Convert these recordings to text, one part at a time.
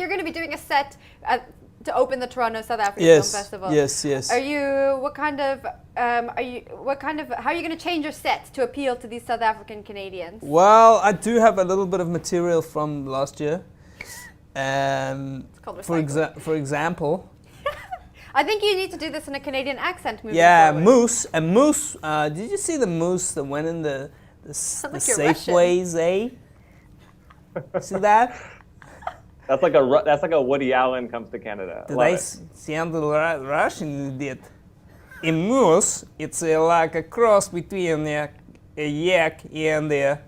you're going to be doing a set to open the Toronto South African Film Festival. Yes. How are you going to change your set to appeal to these South African Canadians? Well, I do have a little bit of material from last year. For example, I think you need to do this in a Canadian accent moving forward. moose. A moose. Did you see the moose that went in the Safeways? See that? That's like a Woody Allen comes to Canada. They sounded Russian did. A moose, it's like a cross between a yak and a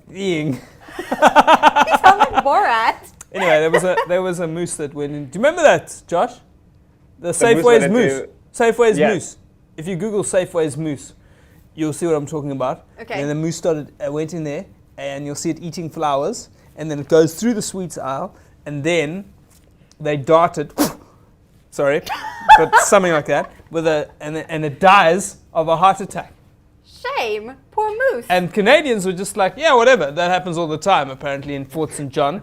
thing. You sound like Borat. Anyway, there was a moose that went in. Do you remember that, Josh? The Safeways moose. Safeways moose. If you Google Safeways moose, you'll see what I'm talking about. Okay. And the moose went in there, and you'll see it eating flowers, and then it goes through the sweets aisle, and then they darted. Sorry, but something like that. And it dies of a heart attack. Shame, poor moose. And Canadians were just like, yeah, whatever. That happens all the time, apparently, in Fort St. John.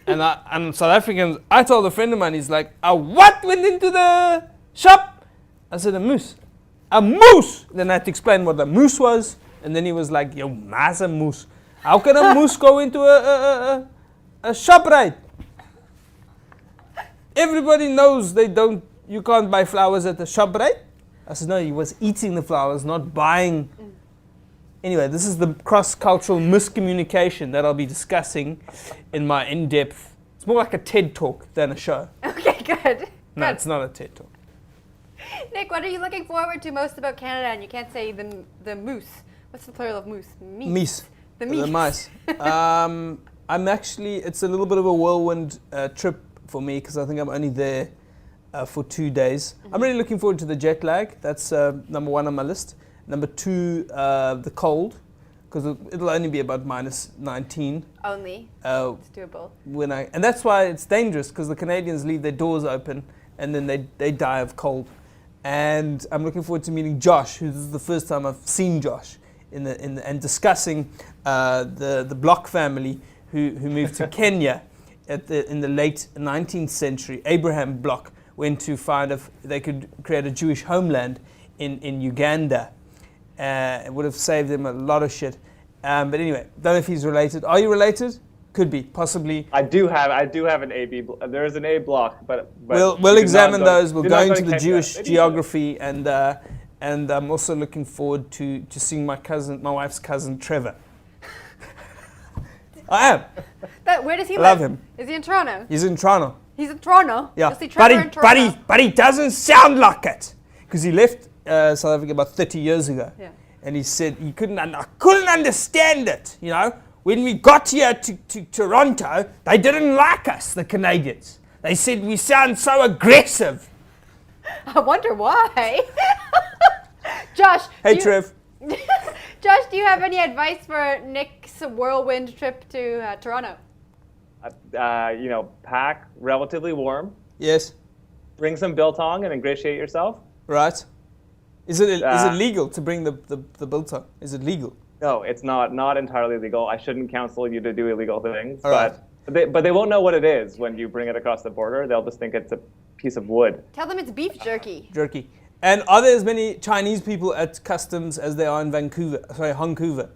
And South Africans, I told a friend of mine, he's like, what went into the shop? I said, a moose. A moose! Then I had to explain what a moose was. And then he was like, yo, ma's a moose. How can a moose go into a shop, right? Everybody knows you can't buy flowers at the shop, right? I said, no, he was eating the flowers, not buying. Anyway, this is the cross-cultural miscommunication that I'll be discussing in my in-depth. It's more like a TED Talk than a show. Okay, good. No, it's not a TED Talk. Nick, what are you looking forward to most about Canada? And you can't say the moose. What's the plural of moose? Meese. The meese. The mice. It's a little bit of a whirlwind trip for me because I think I'm only there for 2 days. Mm-hmm. I'm really looking forward to the jet lag. That's number one on my list. Number two, the cold, because it'll only be about minus 19. Only. It's doable. And that's why it's dangerous, because the Canadians leave their doors open and then they die of cold. And I'm looking forward to meeting Josh, who this is the first time I've seen Josh, and discussing the Block family who moved to Kenya in the late 19th century. Abraham Block went to find if they could create a Jewish homeland in Uganda. It would have saved them a lot of shit. But anyway, don't know if he's related. Are you related? Could be, possibly. I do have an AB. There is an A block, but we'll examine those. We'll go into the Jewish geography, and I'm also looking forward to seeing my wife's cousin Trevor. I am. Where does he live? Love him. Is he in Toronto? He's in Toronto. He's in Toronto? Yeah. You'll see Trevor in Toronto. But he doesn't sound like it. Because he left South Africa about 30 years ago. Yeah. And he said I couldn't understand it, you know. When we got here to Toronto, they didn't like us, the Canadians. They said we sound so aggressive. I wonder why. Josh. Hey, Trev. Josh, do you have any advice for Nick's whirlwind trip to Toronto? Pack relatively warm. Yes. Bring some biltong and ingratiate yourself. Right. Is it legal to bring the biltong? Is it legal? No, it's not entirely legal. I shouldn't counsel you to do illegal things, right. but they won't know what it is when you bring it across the border. They'll just think it's a piece of wood. Tell them it's beef jerky. Jerky. And are there as many Chinese people at customs as there are in Vancouver?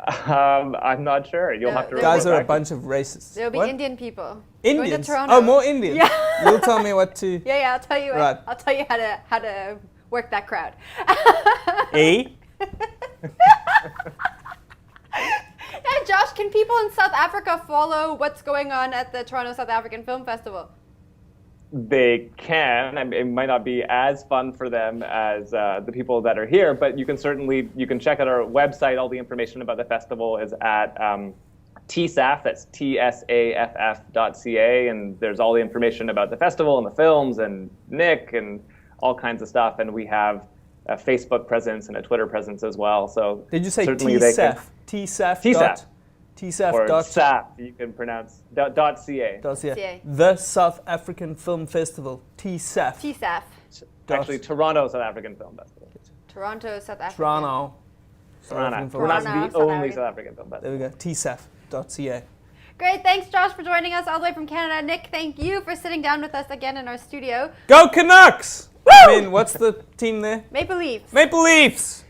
I'm not sure. You'll have to. Guys are a bunch of racists. There'll be Indian people. Indians? Going to Toronto. Oh, more Indians. Yeah. You'll tell me what to. Yeah. I'll tell you. Right. I'll tell you how to work that crowd. Eh? Hey, Josh, can people in South Africa follow what's going on at the Toronto South African Film Festival? They can. I mean, it might not be as fun for them as the people that are here, but you can check out our website. All the information about the festival is at TSAF, that's TSAFF.ca, and there's all the information about the festival and the films and Nick and all kinds of stuff. And we have a Facebook presence and a Twitter presence as well. So did you say TSAF? TSAF. TSAF. Or SAF, you can pronounce .ca. .ca. The South African Film Festival. TSAF. TSAF. Actually, Toronto South African Film Festival. Toronto South African. Toronto. We're not the only South African film festival. There we go. TSAF.ca. Great. Thanks, Josh, for joining us all the way from Canada. Nick, thank you for sitting down with us again in our studio. Go Canucks! Woo! I mean, what's the team there? Maple Leafs. Maple Leafs!